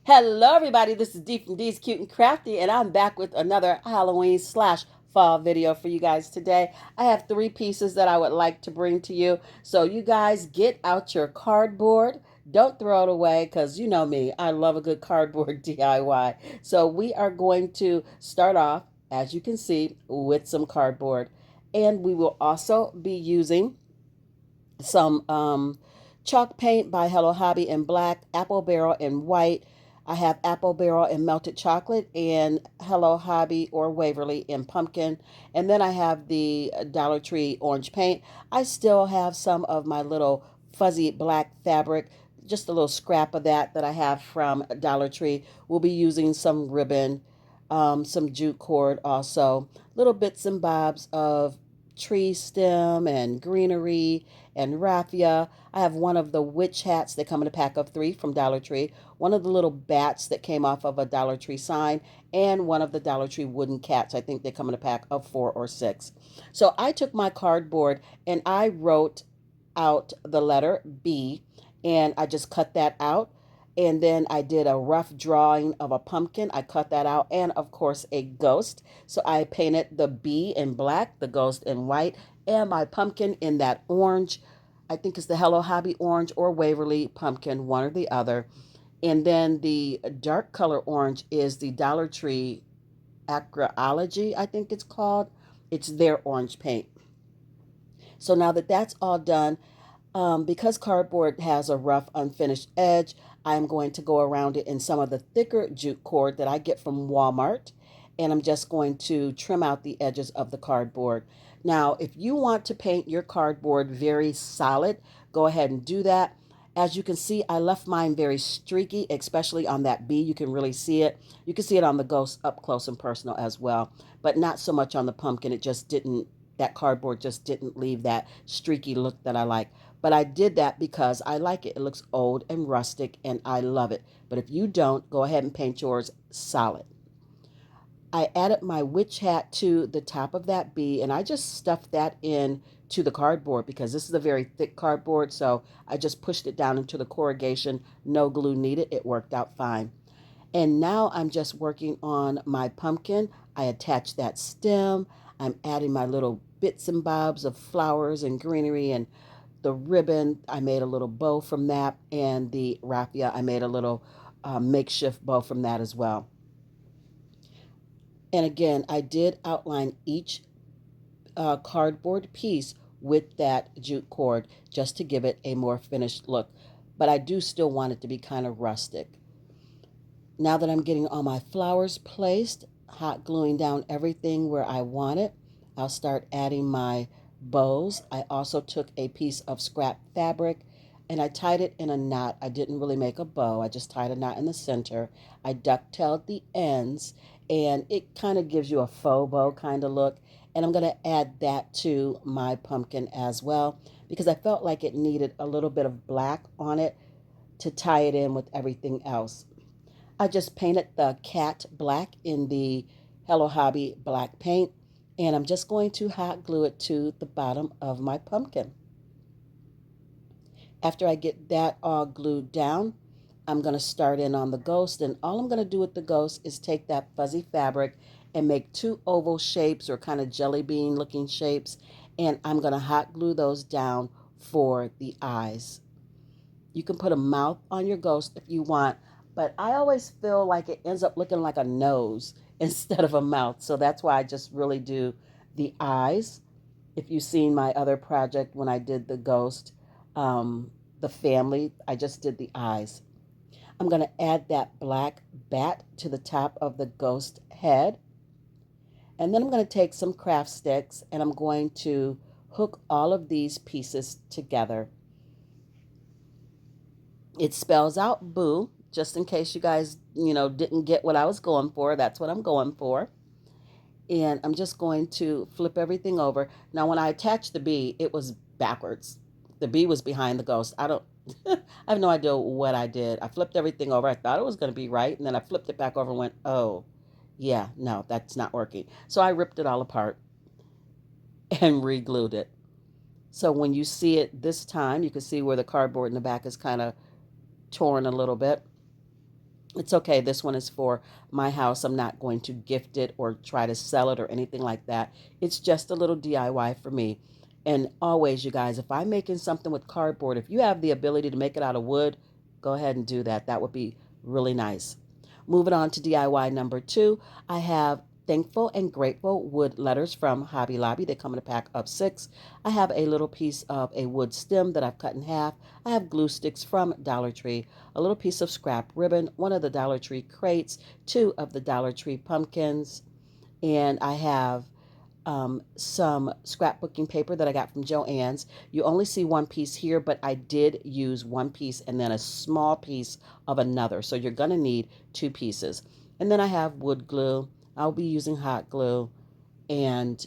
Hello, everybody. This is Dee from Dee's Cute and Crafty, and I'm back with another Halloween slash fall video for you guys today. I have three pieces that I would like to bring to you. So, you guys get out your cardboard. Don't throw it away because you know me. I love a good cardboard DIY. So, we are going to start off, as you can see, with some cardboard. And we will also be using some chalk paint by Hello Hobby in black, Apple Barrel in white. I have Apple Barrel in melted chocolate and Hello Hobby or Waverly in pumpkin. And then I have the Dollar Tree orange paint. I still have some of my little fuzzy black fabric, just a little scrap of that I have from Dollar Tree. We'll be using some ribbon, some jute cord also, little bits and bobs of tree stem and greenery and raffia. I have one of the witch hats that come in a pack of three from Dollar Tree, one of the little bats that came off of a Dollar Tree sign, and one of the Dollar Tree wooden cats. I think they come in a pack of four or six. So I took my cardboard and I wrote out the letter B, and I just cut that out. And then I did a rough drawing of a pumpkin. I cut that out, and of course, a ghost. So I painted the B in black, the ghost in white, and my pumpkin in that orange. I think it's the Hello Hobby orange or Waverly pumpkin, one or the other. And then the dark color orange is the Dollar Tree Acroology, I think it's called. It's their orange paint. So now that that's all done, because cardboard has a rough, unfinished edge, I'm going to go around it in some of the thicker jute cord that I get from Walmart. And I'm just going to trim out the edges of the cardboard. Now, if you want to paint your cardboard very solid, go ahead and do that. As you can see, I left mine very streaky, especially on that B. You can really see it. You can see it on the ghost up close and personal as well, but not so much on the pumpkin. It just didn't, that cardboard just didn't leave that streaky look that I like. But I did that because I like it. It looks old and rustic and I love it. But if you don't, go ahead and paint yours solid. I added my witch hat to the top of that B and I just stuffed that in to the cardboard because this is a very thick cardboard. So I just pushed it down into the corrugation. No glue needed. It worked out fine. And now I'm just working on my pumpkin. I attached that stem. I'm adding my little bits and bobs of flowers and greenery and the ribbon. I made a little bow from that. And the raffia, I made a little makeshift bow from that as well. And again, I did outline each cardboard piece with that jute cord just to give it a more finished look. But I do still want it to be kind of rustic. Now that I'm getting all my flowers placed, hot gluing down everything where I want it, I'll start adding my bows. I also took a piece of scrap fabric and I tied it in a knot. I didn't really make a bow. I just tied a knot in the center. I ducktailed the ends and it kind of gives you a faux bow kind of look. And I'm going to add that to my pumpkin as well because I felt like it needed a little bit of black on it to tie it in with everything else. I just painted the cat black in the Hello Hobby black paint, and I'm just going to hot glue it to the bottom of my pumpkin. After I get that all glued down, I'm going to start in on the ghost, and all I'm going to do with the ghost is take that fuzzy fabric and make two oval shapes or kind of jelly bean looking shapes, and I'm going to hot glue those down for the eyes. You can put a mouth on your ghost if you want, but I always feel like it ends up looking like a nose instead of a mouth. So that's why I just really do the eyes. If you've seen my other project when I did the ghost, the family, I just did the eyes. I'm going to add that black bat to the top of the ghost head. And then I'm going to take some craft sticks and I'm going to hook all of these pieces together. It spells out boo, just in case you guys, didn't get what I was going for. That's what I'm going for. And I'm just going to flip everything over. Now, when I attached the bee, it was backwards. The bee was behind the ghost. I don't, I have no idea what I did. I flipped everything over. I thought it was going to be right. And then I flipped it back over and went, oh, yeah, no, that's not working. So I ripped it all apart and re-glued it. So when you see it this time, you can see where the cardboard in the back is kind of torn a little bit. It's okay. This one is for my house. I'm not going to gift it or try to sell it or anything like that. It's just a little DIY for me. And always, you guys, if I'm making something with cardboard, if you have the ability to make it out of wood, go ahead and do that. That would be really nice. Moving on to DIY number 2, I have Thankful and Grateful wood letters from Hobby Lobby. They come in a pack of 6. I have a little piece of a wood stem that I've cut in half. I have glue sticks from Dollar Tree, a little piece of scrap ribbon, one of the Dollar Tree crates, 2 of the Dollar Tree pumpkins, and I have some scrapbooking paper that I got from Joann's. You only see one piece here, but I did use one piece and then a small piece of another. So you're going to need 2 pieces. And then I have wood glue. I'll be using hot glue. And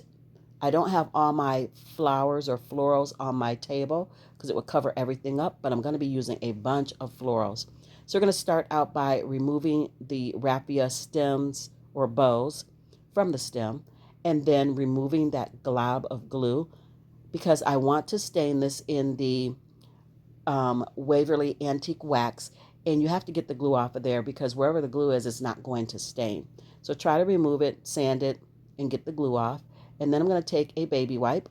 I don't have all my flowers or florals on my table because it would cover everything up, but I'm going to be using a bunch of florals. So we're going to start out by removing the raffia stems or bows from the stem and then removing that glob of glue because I want to stain this in the Waverly Antique Wax, and you have to get the glue off of there because wherever the glue is, it's not going to stain. So try to remove it, sand it, and get the glue off. And then I'm going to take a baby wipe,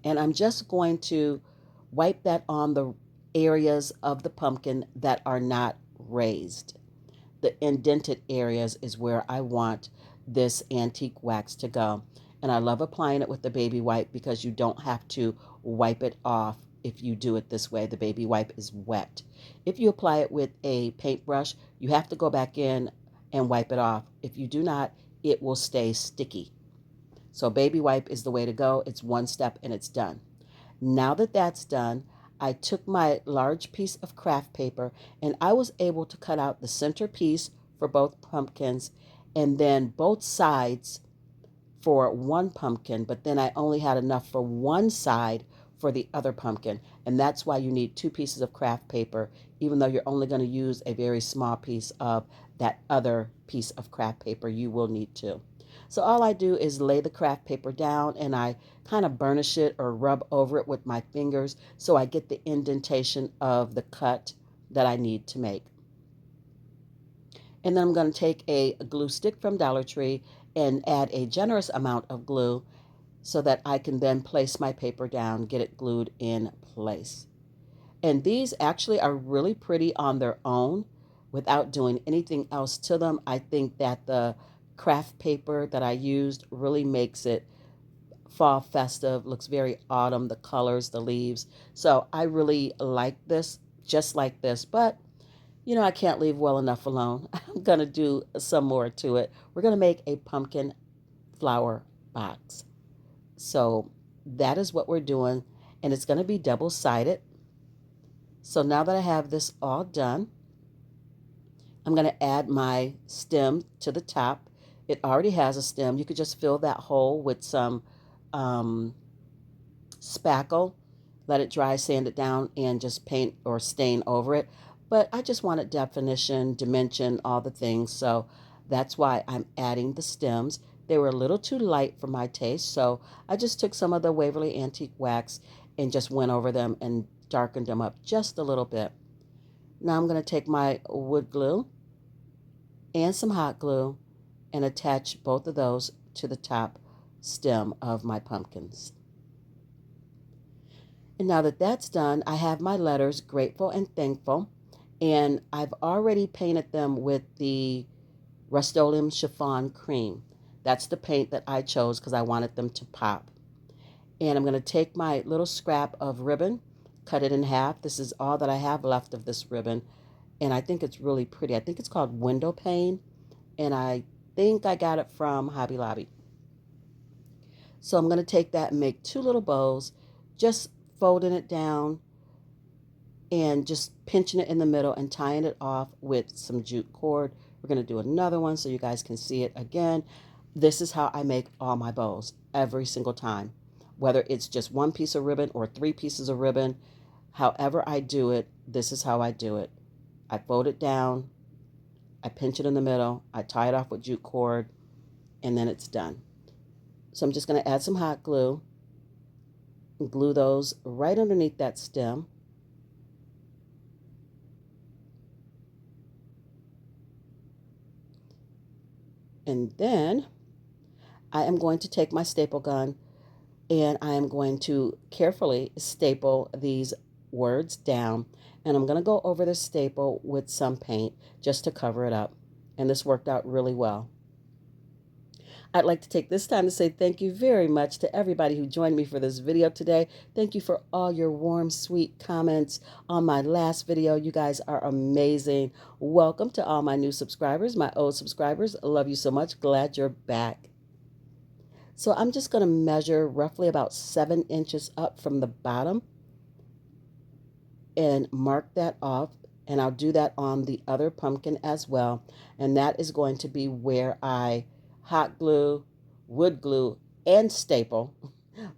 and I'm just going to wipe that on the areas of the pumpkin that are not raised. The indented areas is where I want this antique wax to go. And I love applying it with the baby wipe because you don't have to wipe it off if you do it this way. The baby wipe is wet. If you apply it with a paintbrush, you have to go back in and wipe it off. If you do not, it will stay sticky. So baby wipe is the way to go. It's one step and it's done. Now that that's done, I took my large piece of craft paper and I was able to cut out the center piece for both pumpkins and then both sides for one pumpkin, but then I only had enough for one side for the other pumpkin. And that's why you need 2 pieces of craft paper, even though you're only going to use a very small piece of that other piece of craft paper, you will need 2. So all I do is lay the craft paper down and I kind of burnish it or rub over it with my fingers so I get the indentation of the cut that I need to make. And then I'm going to take a glue stick from Dollar Tree and add a generous amount of glue so that I can then place my paper down, get it glued in place. And these actually are really pretty on their own without doing anything else to them. I think that the craft paper that I used really makes it fall festive, looks very autumn, the colors, the leaves. So I really like this, just like this, but you know, I can't leave well enough alone. I'm going to do some more to it. We're going to make a pumpkin flower box. So that is what we're doing, and it's going to be double-sided. So now that I have this all done, I'm going to add my stem to the top. It already has a stem. You could just fill that hole with some spackle, let it dry, sand it down, and just paint or stain over it. But I just wanted definition, dimension, all the things. So that's why I'm adding the stems. They were a little too light for my taste, so I just took some of the Waverly Antique Wax and just went over them and darkened them up just a little bit. Now I'm going to take my wood glue and some hot glue and attach both of those to the top stem of my pumpkins. And now that that's done, I have my letters, grateful and thankful, and I've already painted them with the Rust-Oleum Chiffon Cream. That's the paint that I chose because I wanted them to pop. And I'm going to take my little scrap of ribbon, cut it in half. This is all that I have left of this ribbon, and I think it's really pretty. I think it's called Window Pane, and I think I got it from Hobby Lobby. So I'm going to take that and make 2 little bows, just folding it down and just pinching it in the middle and tying it off with some jute cord. We're going to do another one so you guys can see it again. This is how I make all my bows every single time, whether it's just 1 piece of ribbon or 3 pieces of ribbon. However I do it, this is how I do it. I fold it down, I pinch it in the middle, I tie it off with jute cord, and then it's done. So I'm just going to add some hot glue and glue those right underneath that stem. And then I am going to take my staple gun and I am going to carefully staple these words down. And I'm going to go over the staple with some paint just to cover it up. And this worked out really well. I'd like to take this time to say thank you very much to everybody who joined me for this video today. Thank you for all your warm, sweet comments on my last video. You guys are amazing. Welcome to all my new subscribers, my old subscribers. Love you so much. Glad you're back. So I'm just going to measure roughly about 7 inches up from the bottom and mark that off. And I'll do that on the other pumpkin as well. And that is going to be where I hot glue, wood glue, and staple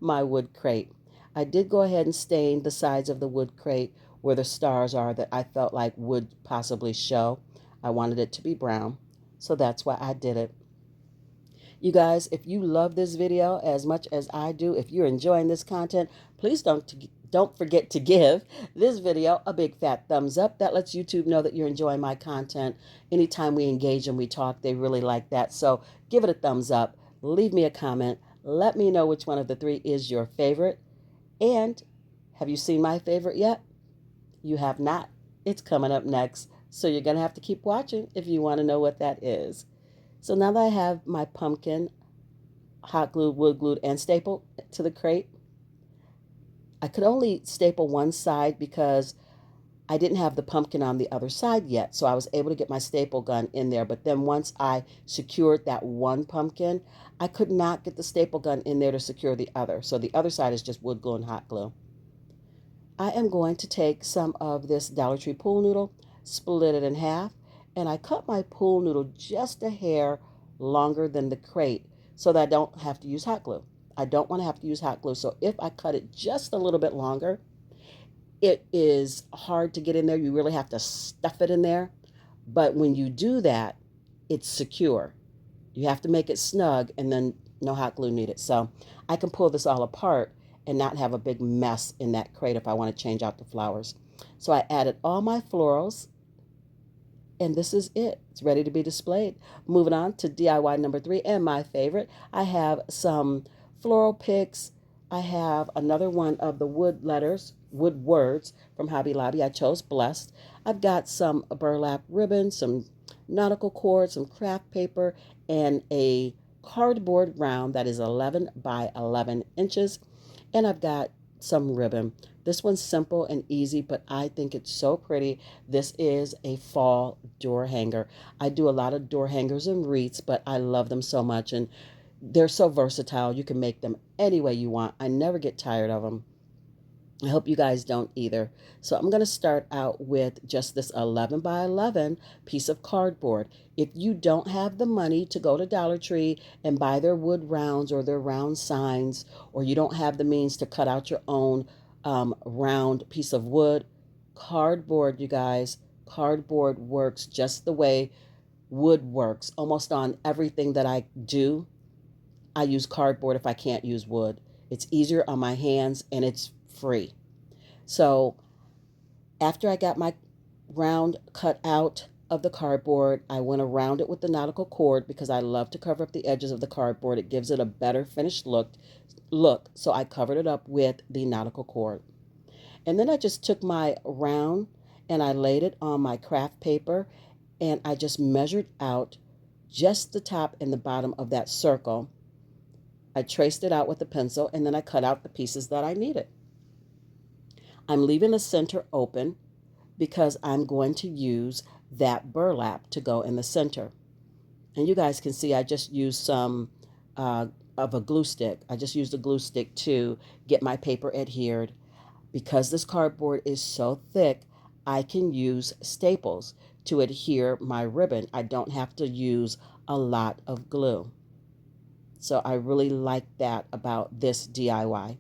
my wood crate. I did go ahead and stain the sides of the wood crate where the stars are that I felt like would possibly show. I wanted it to be brown, so that's why I did it. You guys, if you love this video as much as I do, if you're enjoying this content, please don't forget to give this video a big fat thumbs up. That lets YouTube know that you're enjoying my content. Anytime we engage and we talk, they really like that. So give it a thumbs up. Leave me a comment. Let me know which one of the 3 is your favorite. And have you seen my favorite yet? You have not. It's coming up next. So you're going to have to keep watching if you want to know what that is. So now that I have my pumpkin hot glued, wood glued, and stapled to the crate, I could only staple one side because I didn't have the pumpkin on the other side yet. So I was able to get my staple gun in there. But then once I secured that one pumpkin, I could not get the staple gun in there to secure the other. So the other side is just wood glue and hot glue. I am going to take some of this Dollar Tree pool noodle, split it in half, and I cut my pool noodle just a hair longer than the crate so that I don't have to use hot glue. I don't want to have to use hot glue. So if I cut it just a little bit longer, it is hard to get in there. You really have to stuff it in there. But when you do that, it's secure. You have to make it snug and then no hot glue needed. So I can pull this all apart and not have a big mess in that crate if I want to change out the flowers. So I added all my florals. And this is it. It's ready to be displayed. Moving on to DIY number 3 and my favorite. I have some floral picks. I have another one of the wood letters, wood words from Hobby Lobby. I chose Blessed. I've got some burlap ribbon, some nautical cord, some craft paper, and a cardboard round that is 11 by 11 inches. And I've got some ribbon. This one's simple and easy, but I think it's so pretty. This is a fall door hanger. I do a lot of door hangers and wreaths, but I love them so much, and they're so versatile. You can make them any way you want. I never get tired of them. I hope you guys don't either. So I'm going to start out with just this 11 by 11 piece of cardboard. If you don't have the money to go to Dollar Tree and buy their wood rounds or their round signs, or you don't have the means to cut out your own round piece of wood, cardboard, you guys, cardboard works just the way wood works. Almost on everything that I do, I use cardboard if I can't use wood. It's easier on my hands and it's free. So after I got my round cut out of the cardboard, I went around it with the nautical cord because I love to cover up the edges of the cardboard. It gives it a better finished look. So I covered it up with the nautical cord. And then I just took my round and I laid it on my craft paper and I just measured out just the top and the bottom of that circle. I traced it out with a pencil and then I cut out the pieces that I needed. I'm leaving the center open because I'm going to use that burlap to go in the center. And you guys can see I just used some of a glue stick. I just used a glue stick to get my paper adhered. Because this cardboard is so thick, I can use staples to adhere my ribbon. I don't have to use a lot of glue. So I really like that about this DIY.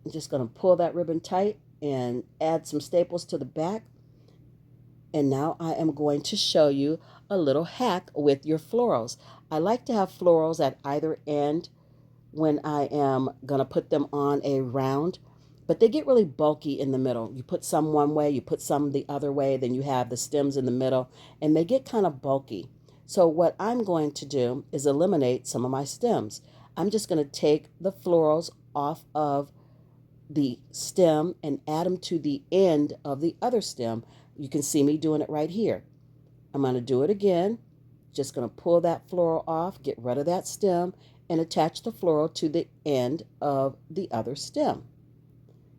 I'm just going to pull that ribbon tight and add some staples to the back. And now I am going to show you a little hack with your florals. I like to have florals at either end when I am going to put them on a round, but they get really bulky in the middle. You put some one way, you put some the other way, then you have the stems in the middle, and they get kind of bulky. So what I'm going to do is eliminate some of my stems. I'm just going to take the florals off of the stem and add them to the end of the other stem. You can see me doing it right here. I'm going to do it again. Just going to pull that floral off, get rid of that stem, and attach the floral to the end of the other stem.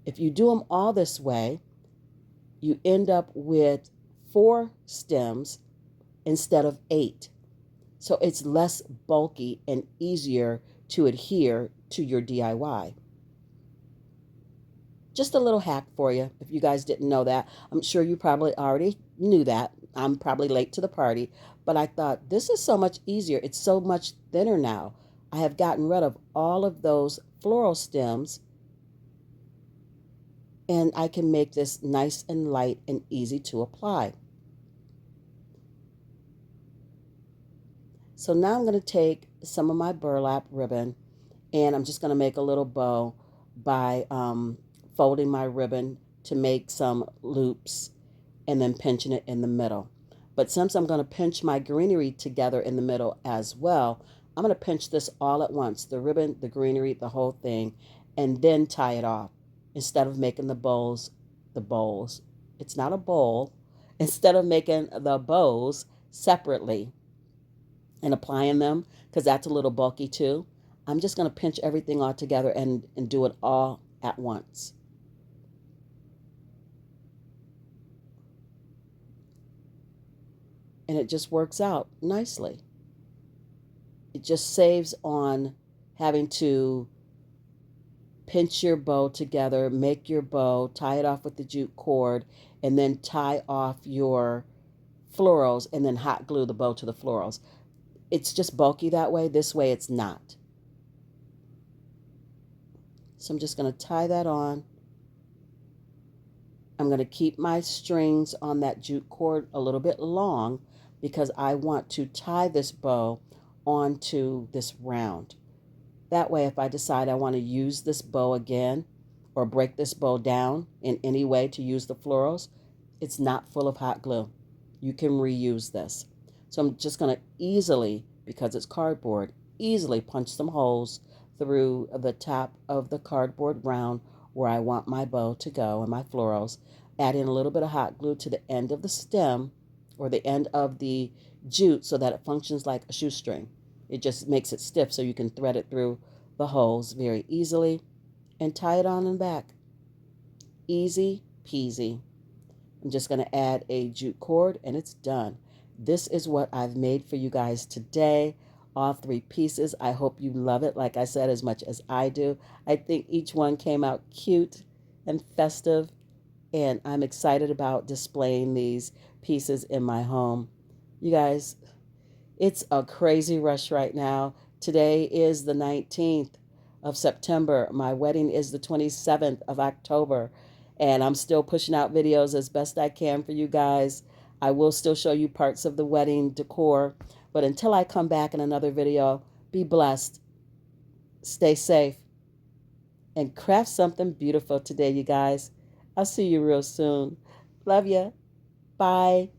If you do them all this way, you end up with 4 stems instead of 8. So it's less bulky and easier to adhere to your DIY. Just a little hack for you if you guys didn't know that. I'm sure you probably already knew that. I'm probably late to the party, but I thought this is so much easier. It's so much thinner now. I have gotten rid of all of those floral stems, and I can make this nice and light and easy to apply. So now I'm going to take some of my burlap ribbon, and I'm just going to make a little bow by folding my ribbon to make some loops and then pinching it in the middle. But since I'm going to pinch my greenery together in the middle as well, I'm going to pinch this all at once, the ribbon, the greenery, the whole thing, and then tie it off instead of making the bowls. It's not a bowl. Instead of making the bows separately and applying them, because that's a little bulky too, I'm just going to pinch everything all together and do it all at once. And it just works out nicely. It just saves on having to pinch your bow together, make your bow, tie it off with the jute cord, and then tie off your florals and then hot glue the bow to the florals. It's just bulky that way. This way it's not. So I'm just going to tie that on. I'm going to keep my strings on that jute cord a little bit long because I want to tie this bow onto this round. That way, if I decide I want to use this bow again or break this bow down in any way to use the florals, it's not full of hot glue. You can reuse this. So I'm just going to easily, because it's cardboard, easily punch some holes through the top of the cardboard round where I want my bow to go and my florals. Add in a little bit of hot glue to the end of the stem or the end of the jute so that it functions like a shoestring. It just makes it stiff so you can thread it through the holes very easily and tie it on and back. Easy peasy. I'm just going to add a jute cord and it's done. This is what I've made for you guys today. All 3 pieces. I hope you love it, like I said, as much as I do. I think each one came out cute and festive, and I'm excited about displaying these pieces in my home. You guys, it's a crazy rush right now. Today is the 19th of September. My wedding is the 27th of October, and I'm still pushing out videos as best I can for you guys. I will still show you parts of the wedding decor, but until I come back in another video, be blessed, stay safe, and craft something beautiful today, you guys. I'll see you real soon. Love ya. Bye.